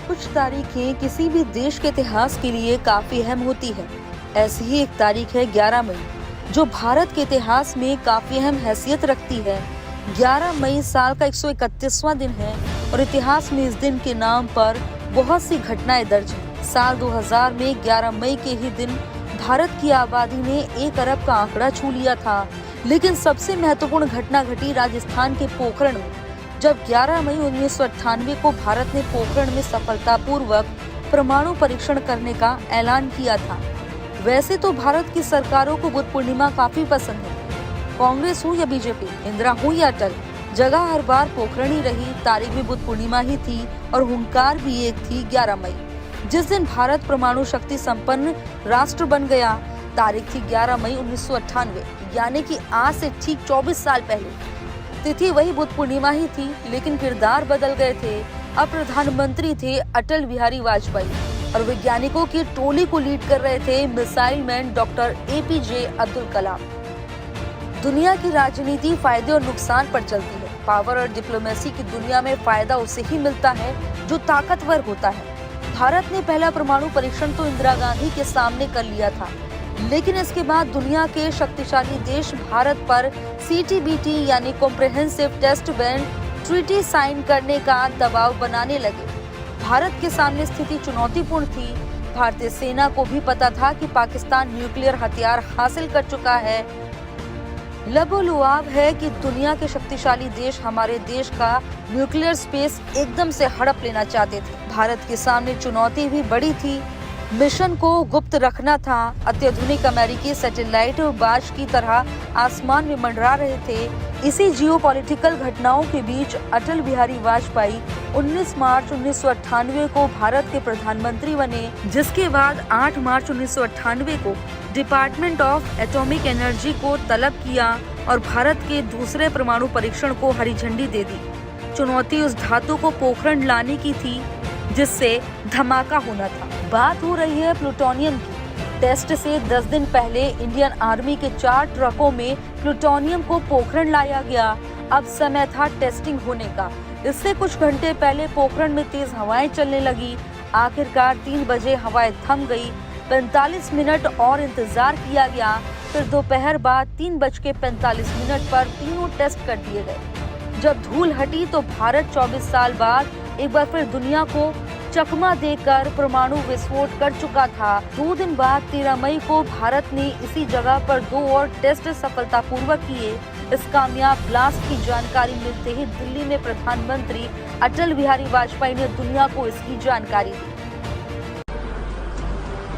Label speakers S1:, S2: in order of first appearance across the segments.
S1: कुछ तारीखें किसी भी देश के इतिहास के लिए काफी अहम होती है। ऐसी ही एक तारीख है 11 मई, जो भारत के इतिहास में काफी अहम हैसियत रखती है। 11 मई साल का 131वां दिन है और इतिहास में इस दिन के नाम पर बहुत सी घटनाएं दर्ज हैं। साल 2000 में 11 मई के ही दिन भारत की आबादी ने 1 अरब का आंकड़ा छू लिया था। लेकिन सबसे महत्वपूर्ण घटना घटी राजस्थान के पोखरण में, जब 11 मई 1998 को भारत ने पोखरण में सफलतापूर्वक परमाणु परीक्षण करने का ऐलान किया था। वैसे तो भारत की सरकारों को बुद्ध पूर्णिमा काफी पसंद है। कांग्रेस हो या बीजेपी, इंदिरा हो या अटल, जगह हर बार पोखरण ही रही। तारीख भी बुद्ध पूर्णिमा ही थी और हुंकार भी एक थी 11 मई, जिस दिन भारत परमाणु शक्ति संपन्न राष्ट्र बन गया। तारीख थी 11 मई 1998, यानी कि आज से ठीक 24 साल पहले। तिथि वही बुद्ध पूर्णिमा ही थी, लेकिन किरदार बदल गए थे। अब प्रधानमंत्री थे अटल बिहारी वाजपेयी और वैज्ञानिकों की टोली को लीड कर रहे थे missile man doctor APJ Abdul Kalam. दुनिया की राजनीति फायदे और नुकसान पर चलती है। पावर और डिप्लोमेसी की दुनिया में फायदा उसे ही मिलता है जो ताकतवर होता है। भारत ने पहला परमाणु परीक्षण तो इंदिरा गांधी के सामने कर लिया था, लेकिन इसके बाद दुनिया के शक्तिशाली देश भारत पर CTBT यानी comprehensive test ban treaty sign करने का दबाव बनाने लगे। भारत के सामने स्थिति चुनौतीपूर्ण थी। भारतीय सेना को भी पता था कि पाकिस्तान न्यूक्लियर हथियार हासिल कर चुका है। लबोलुआब है कि दुनिया के शक्तिशाली देश हमारे देश का न्यूक्लियर स्पेस एकदम से हड़प लेना चाहते थे। भारत के सामने चुनौती भी बड़ी थी। मिशन को गुप्त रखना था। अत्याधुनिक अमेरिकी सैटेलाइट बाज की तरह आसमान में मंडरा रहे थे। इसी जियोपॉलिटिकल घटनाओं के बीच अटल बिहारी वाजपेयी 19 मार्च 1998 को भारत के प्रधानमंत्री बने, जिसके बाद 8 मार्च 1998 को डिपार्टमेंट ऑफ एटॉमिक एनर्जी को तलब किया और भारत के दूसरे परमाणु परीक्षण को हरी झंडी दे दी। चुनौती उस धातु को पोखरण लाने की थी जिससे धमाका होना था। बात हो रही है प्लूटोनियम की। टेस्ट से 10 दिन पहले इंडियन आर्मी के 4 ट्रकों में प्लूटोनियम को पोखरण लाया गया। अब समय था टेस्टिंग होने का। इससे कुछ घंटे पहले पोखरण में तेज हवाएं चलने लगी। आखिरकार 3 बजे हवाएं थम गई। 45 मिनट और इंतजार किया गया। फिर दोपहर बाद 3:45 पर तीनों टेस्ट कर दिए गए। जब धूल हटी तो भारत 24 साल बाद एक बार फिर दुनिया को चकमा देकर परमाणु विस्फोट कर चुका था। 2 दिन बाद 13 मई को भारत ने इसी जगह पर 2 और टेस्ट सफलतापूर्वक किए। इस कामयाब ब्लास्ट की जानकारी मिलते ही दिल्ली में प्रधानमंत्री अटल बिहारी वाजपेयी ने दुनिया को इसकी जानकारी दी।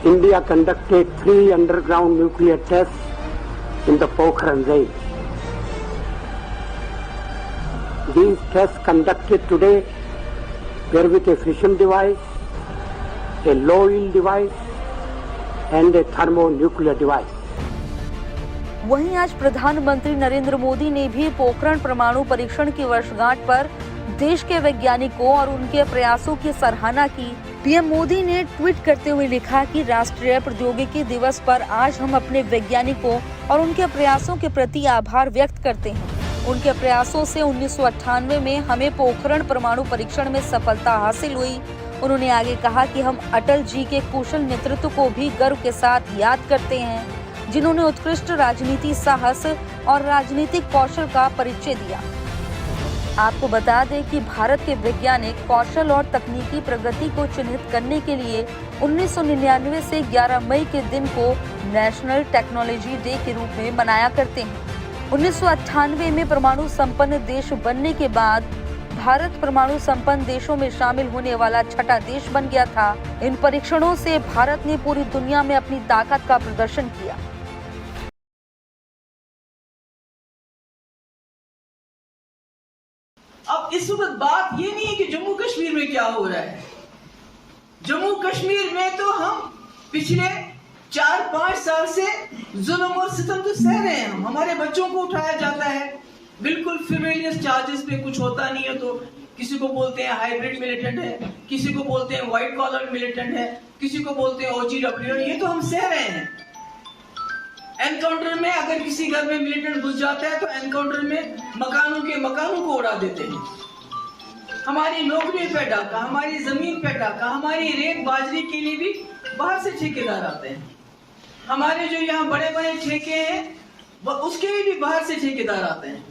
S2: India conducted 3 underground nuclear tests in the Pokhran range. These tests conducted today were with a fission device, a low yield device and a thermonuclear device.
S1: वहीं आज प्रधानमंत्री नरेंद्र मोदी ने भी पोखरण परमाणु परीक्षण की वर्षगांठ पर देश के वैज्ञानिकों और उनके प्रयासों की सराहना की। पीएम मोदी ने ट्वीट करते हुए लिखा कि राष्ट्रीय प्रौद्योगिकी दिवस पर आज हम अपने वैज्ञानिकों और उनके प्रयासों के प्रति आभार व्यक्त करते हैं। उनके प्रयासों से 1998 में हमें पोखरण परमाणु परीक्षण में सफलता हासिल हुई। उन्होंने आगे कहा कि हम अटल जी के कुशल नेतृत्व को भी गर्व के साथ याद करते हैं, जिन्होंने उत्कृष्ट राजनीति साहस और राजनीतिक कौशल का परिचय दिया। आपको बता दें कि भारत के वैज्ञानिक कौशल और तकनीकी प्रगति को चिन्हित करने के लिए 1999 से 11 मई के दिन को नेशनल टेक्नोलॉजी डे के रूप में मनाया करते हैं। 1998 में परमाणु संपन्न देश बनने के बाद भारत परमाणु संपन्न देशों में शामिल होने वाला 6ठा देश बन गया था। इन परीक्षणों से भारत ने पूरी दुनिया में अपनी ताकत का प्रदर्शन किया।
S3: अब इस वक्त बात ये नहीं है कि जम्मू कश्मीर में क्या हो रहा है। जम्मू कश्मीर में तो हम पिछले 4-5 साल से जुल्म और सितम तो सह रहे हैं। हमारे बच्चों को उठाया जाता है, बिल्कुल फ्रिवलियस चार्जेस पे, कुछ होता नहीं है तो किसी को बोलते हैं हाइब्रिड मिलिटेंट है, किसी को बोलते हैं व्हाइट कॉलर मिलिटेंट है, किसी को बोलते हैं OGW। ये तो हम सह रहे हैं। एनकाउंटर में अगर किसी घर में मिलिटेंट घुस जाता है तो एनकाउंटर में मकानों को उड़ा देते हैं। हमारी नौकरी पे डाका, हमारी जमीन पे डाका, हमारी रेत बाजरी के लिए भी बाहर से ठेकेदार आते हैं। हमारे जो यहाँ बड़े बड़े ठेके हैं उसके लिए भी बाहर से ठेकेदार आते हैं।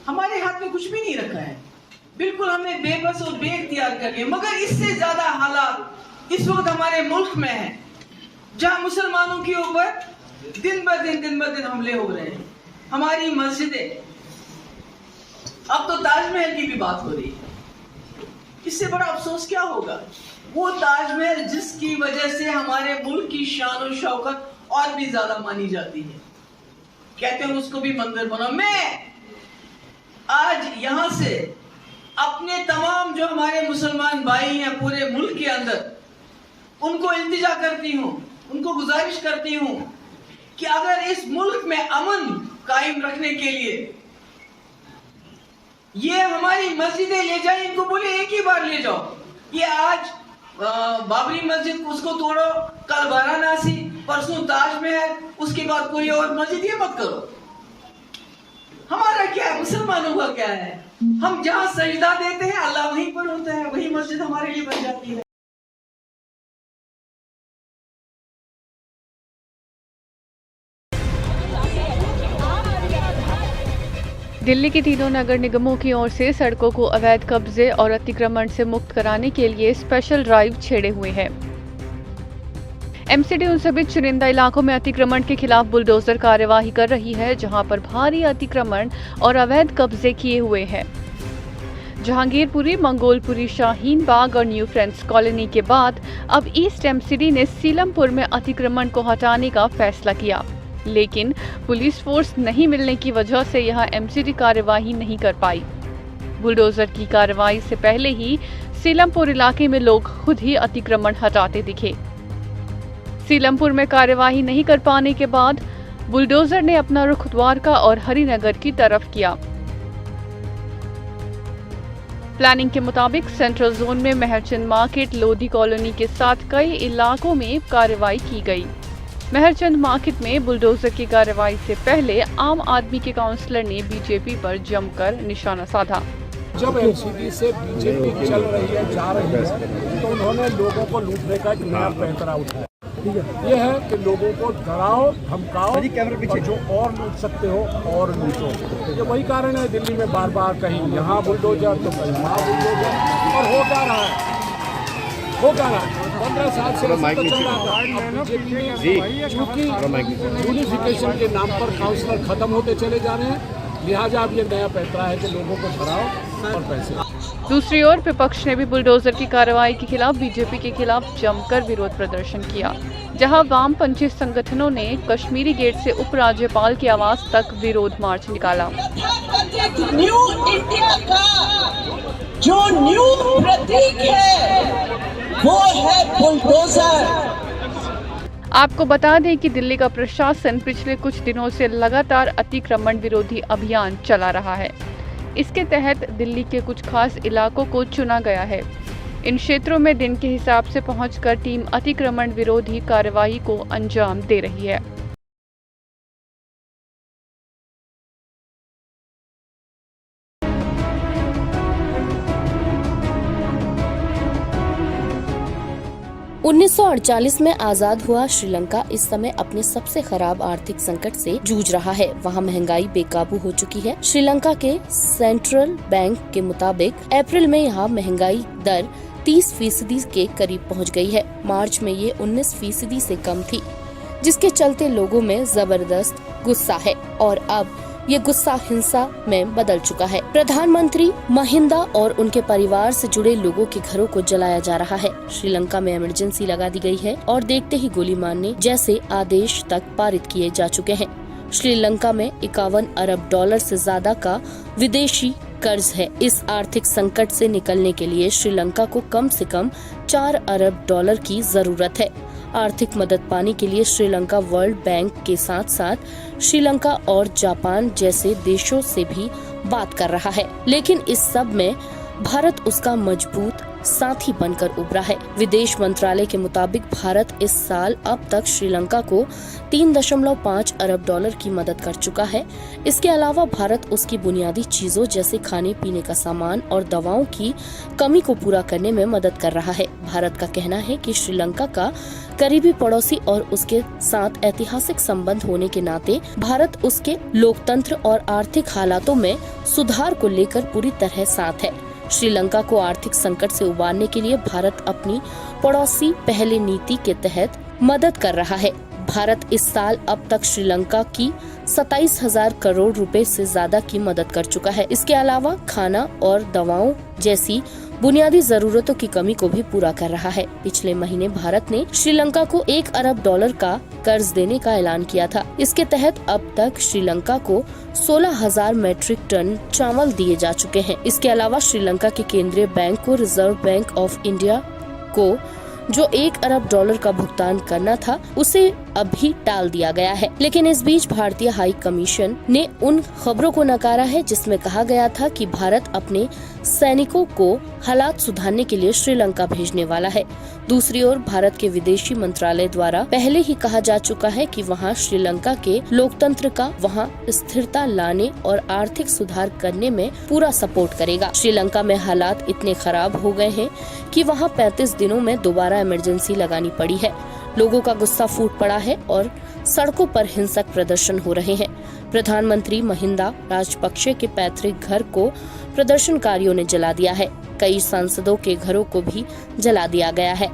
S3: हमारे हाथ में कुछ भी नहीं रखा है, बिल्कुल हमने बेबस और बेइख्तियार कर लिया। मगर इससे ज्यादा हालात इस वक्त हमारे मुल्क में है, जहां मुसलमानों के ऊपर दिन ब दिन हमले हो रहे हैं। हमारी मस्जिदें, अब तो ताजमहल की भी बात हो रही है। इससे बड़ा अफसोस क्या होगा? वो ताजमहल जिसकी वजह से हमारे मुल्क की शान और शौकत और भी ज्यादा मानी जाती है, कहते हैं उसको भी मंदिर बनाओ। मैं आज यहां से अपने तमाम जो हमारे मुसलमान भाई हैं पूरे मुल्क के अंदर, उनको इल्तिजा करती हूं, उनको गुजारिश करती हूं कि अगर इस मुल्क में अमन कायम रखने के लिए ये हमारी मस्जिदें ले जाए, इनको बोले एक ही बार ले जाओ। ये आज बाबरी मस्जिद उसको तोड़ो, कल वाराणसी, परसों ताजमहल, उसके बाद कोई और मस्जिद, ये मत करो। हमारा क्या है, मुसलमानों का क्या है? हम जहां सजदा देते हैं अल्लाह वहीं पर होता है, वही मस्जिद हमारे लिए बन जाती है।
S4: दिल्ली के तीनों नगर निगमों की ओर से सड़कों को अवैध कब्जे और अतिक्रमण से मुक्त कराने के लिए स्पेशल ड्राइव छेड़े हुए हैं। एमसीडी उन सभी चुनिंदा इलाकों में अतिक्रमण के खिलाफ बुलडोजर कार्यवाही कर रही है, जहां पर भारी अतिक्रमण और अवैध कब्जे किए हुए हैं। जहांगीरपुरी, मंगोलपुरी, शाहीन बाग और न्यू फ्रेंड्स कॉलोनी के बाद अब ईस्ट एमसीडी ने सीलमपुर में अतिक्रमण को हटाने का फैसला किया, लेकिन पुलिस फोर्स नहीं मिलने की वजह से यह एमसीडी कार्यवाही नहीं कर पाई। बुलडोजर की कार्रवाई से पहले ही सीलमपुर इलाके में लोग खुद ही अतिक्रमण हटाते दिखे। सीलमपुर में कार्यवाही नहीं कर पाने के बाद बुलडोजर ने अपना रुख द्वारका और हरिनगर की तरफ किया। प्लानिंग के मुताबिक सेंट्रल जोन में मेहरचंद मार्केट, लोधी कॉलोनी के साथ कई इलाकों में कार्रवाई की गई। मेहरचंद मार्केट में बुलडोजर की कार्रवाई से पहले आम आदमी के काउंसलर ने बीजेपी पर जमकर निशाना साधा।
S5: जब एमसीडी से बीजेपी चल रही है, जा रही है, तो उन्होंने लोगों को लूटने का एक नया पैंतरा उठाया। ठीक है, ये है कि लोगों को डराओ, धमकाओ और जो और लूट सकते हो और लूटो। ये वही कारण है दिल्ली में बार बार कहीं यहाँ बुलडोजर तो कहीं वहाँ बुलडोजर, और हो क्या रहा है, 15 साल से चल रहा था। क्योंकि यूनिफिकेशन के नाम पर काउंसलर खत्म होते चले जा रहे हैं, लिहाजा अब ये नया पैंतरा है कि लोगों को डराओ और पैसे।
S4: दूसरी ओर विपक्ष ने भी बुलडोजर की कार्रवाई के खिलाफ बीजेपी के खिलाफ जमकर विरोध प्रदर्शन किया, जहां वामपंथी संगठनों ने कश्मीरी गेट से उपराज्यपाल के आवास तक विरोध मार्च निकाला।
S6: न्यू इंडिया का जो न्यू प्रतीक है वो है बुलडोजर।
S4: आपको बता दें कि दिल्ली का प्रशासन पिछले कुछ दिनों से लगातार अतिक्रमण विरोधी अभियान चला रहा है। इसके तहत दिल्ली के कुछ खास इलाकों को चुना गया है। इन क्षेत्रों में दिन के हिसाब से पहुंचकर टीम अतिक्रमण विरोधी कार्यवाही को अंजाम दे रही है।
S7: उन्नीस 1948 में आजाद हुआ श्रीलंका इस समय अपने सबसे खराब आर्थिक संकट से जूझ रहा है। वहाँ महंगाई बेकाबू हो चुकी है। श्रीलंका के सेंट्रल बैंक के मुताबिक अप्रैल में यहाँ महंगाई दर 30% के करीब पहुँच गई है। मार्च में ये 19% से कम थी, जिसके चलते लोगों में जबरदस्त गुस्सा है और अब ये गुस्सा हिंसा में बदल चुका है। प्रधानमंत्री महिंदा और उनके परिवार से जुड़े लोगों के घरों को जलाया जा रहा है। श्रीलंका में इमरजेंसी लगा दी गई है और देखते ही गोली मारने जैसे आदेश तक पारित किए जा चुके हैं। श्रीलंका में 51 अरब डॉलर से ज्यादा का विदेशी कर्ज है। इस आर्थिक संकट से निकलने के लिए श्रीलंका को कम से कम 4 अरब डॉलर की जरूरत है। आर्थिक मदद पाने के लिए श्रीलंका वर्ल्ड बैंक के साथ साथ श्रीलंका और जापान जैसे देशों से भी बात कर रहा है, लेकिन इस सब में भारत उसका मजबूत साथी बनकर उभरा है। विदेश मंत्रालय के मुताबिक भारत इस साल अब तक श्रीलंका को 3.5 अरब डॉलर की मदद कर चुका है। इसके अलावा भारत उसकी बुनियादी चीजों जैसे खाने पीने का सामान और दवाओं की कमी को पूरा करने में मदद कर रहा है। भारत का कहना है कि श्रीलंका का करीबी पड़ोसी और उसके साथ ऐतिहासिक संबंध होने के नाते भारत उसके लोकतंत्र और आर्थिक हालातों में सुधार को लेकर पूरी तरह साथ है। श्रीलंका को आर्थिक संकट से उबारने के लिए भारत अपनी पड़ोसी पहले नीति के तहत मदद कर रहा है। भारत इस साल अब तक श्रीलंका की 27,000 करोड़ रुपए से ज्यादा की मदद कर चुका है। इसके अलावा खाना और दवाओं जैसी बुनियादी जरूरतों की कमी को भी पूरा कर रहा है। पिछले महीने भारत ने श्रीलंका को 1 अरब डॉलर का कर्ज देने का ऐलान किया था। इसके तहत अब तक श्रीलंका को 16,000 मैट्रिक टन चावल दिए जा चुके हैं। इसके अलावा श्रीलंका के केंद्रीय बैंक को रिजर्व बैंक ऑफ इंडिया को जो 1 अरब डॉलर का भुगतान करना था उसे अभी टाल दिया गया है। लेकिन इस बीच भारतीय हाई कमीशन ने उन खबरों को नकारा है जिसमें कहा गया था कि भारत अपने सैनिकों को हालात सुधारने के लिए श्रीलंका भेजने वाला है। दूसरी ओर भारत के विदेशी मंत्रालय द्वारा पहले ही कहा जा चुका है कि वहां श्रीलंका के लोकतंत्र का वहां स्थिरता लाने और आर्थिक सुधार करने में पूरा सपोर्ट करेगा। श्रीलंका में हालात इतने खराब हो गए हैं कि वहां 35 दिनों में दोबारा इमरजेंसी लगानी पड़ी है। लोगों का गुस्सा फूट पड़ा है और सड़कों पर हिंसक प्रदर्शन हो रहे हैं। प्रधानमंत्री महिंदा राजपक्षे के पैतृक घर को प्रदर्शनकारियों ने जला दिया है। कई सांसदों के घरों को भी जला दिया गया है।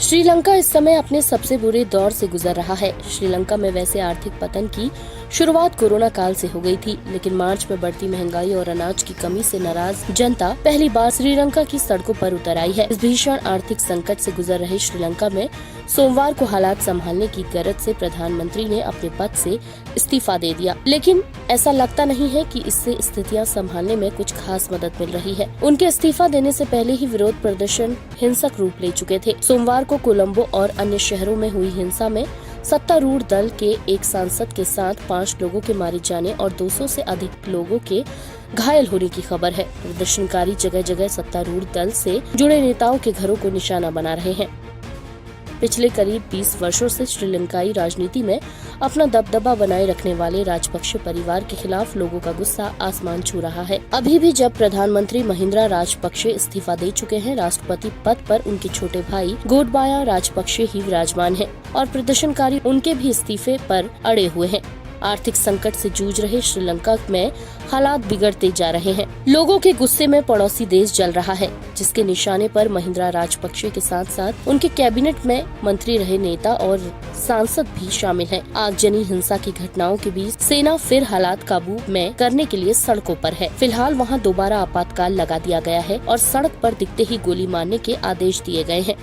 S7: श्रीलंका इस समय अपने सबसे बुरे दौर से गुजर रहा है। श्रीलंका में वैसे आर्थिक पतन की शुरुआत कोरोना काल से हो गई थी, लेकिन मार्च में बढ़ती महंगाई और अनाज की कमी से नाराज जनता पहली बार श्रीलंका की सड़कों पर उतर आई है। इस भीषण आर्थिक संकट से गुजर रहे श्रीलंका में सोमवार को हालात संभालने की गरज से प्रधानमंत्री ने अपने पद से इस्तीफा दे दिया, लेकिन ऐसा लगता नहीं है कि इससे स्थितियां संभालने में कुछ खास मदद मिल रही है। उनके इस्तीफा देने से पहले ही विरोध प्रदर्शन हिंसक रूप ले चुके थे। सोमवार को कोलंबो और अन्य शहरों में हुई हिंसा में सत्तारूढ़ दल के एक सांसद के साथ 5 लोगों के मारे जाने और 200 से अधिक लोगों के घायल होने की खबर है। प्रदर्शनकारी जगह जगह सत्तारूढ़ दल से जुड़े नेताओं के घरों को निशाना बना रहे हैं। पिछले करीब 20 वर्षों से श्रीलंकाई राजनीति में अपना दबदबा बनाए रखने वाले राजपक्षे परिवार के खिलाफ लोगों का गुस्सा आसमान छू रहा है। अभी भी जब प्रधानमंत्री महिंद्रा राजपक्षे इस्तीफा दे चुके हैं, राष्ट्रपति पद पर उनके छोटे भाई गोटबाया राजपक्षे ही विराजमान हैं और प्रदर्शनकारी उनके भी इस्तीफे पर अड़े हुए हैं। आर्थिक संकट से जूझ रहे श्रीलंका में हालात बिगड़ते जा रहे हैं। लोगों के गुस्से में पड़ोसी देश जल रहा है, जिसके निशाने पर महिंद्रा राजपक्षे के साथ साथ उनके कैबिनेट में मंत्री रहे नेता और सांसद भी शामिल हैं। आगजनी हिंसा की घटनाओं के बीच सेना फिर हालात काबू में करने के लिए सड़कों पर है। फिलहाल वहां दोबारा आपातकाल लगा दिया गया है और सड़क पर दिखते ही गोली मारने के आदेश दिए गए हैं।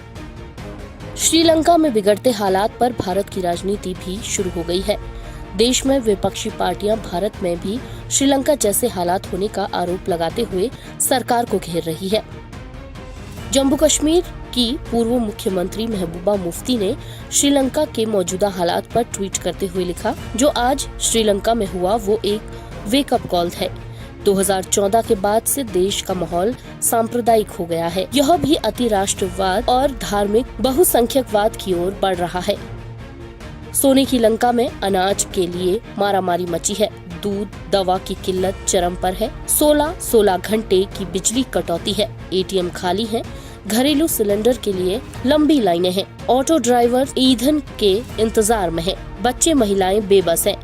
S7: श्रीलंका में बिगड़ते हालात पर भारत की राजनीति भी शुरू हो गई है। देश में विपक्षी पार्टियां भारत में भी श्रीलंका जैसे हालात होने का आरोप लगाते हुए सरकार को घेर रही है। जम्मू कश्मीर की पूर्व मुख्यमंत्री महबूबा मुफ्ती ने श्रीलंका के मौजूदा हालात पर ट्वीट करते हुए लिखा, जो आज श्रीलंका में हुआ वो एक वेकअप कॉल है। 2014 के बाद से देश का माहौल सांप्रदायिक हो गया है। यह भी अति राष्ट्रवाद और धार्मिक बहुसंख्यकवाद की ओर बढ़ रहा है। सोने की लंका में अनाज के लिए मारामारी मची है। दूध दवा की किल्लत चरम पर है। 16 घंटे की बिजली कटौती है। एटीएम खाली है। घरेलू सिलेंडर के लिए लंबी लाइनें हैं। ऑटो ड्राइवर ईंधन के इंतजार में हैं। बच्चे महिलाएं बेबस हैं।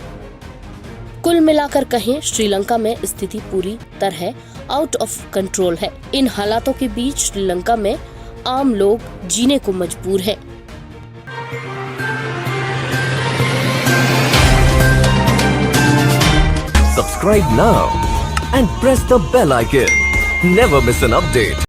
S7: कुल मिलाकर कहें, श्रीलंका में स्थिति पूरी तरह आउट ऑफ कंट्रोल है। इन हालातों के बीच श्रीलंका में आम लोग जीने को मजबूर हैं।
S8: Subscribe now and press the bell icon. Never miss an update.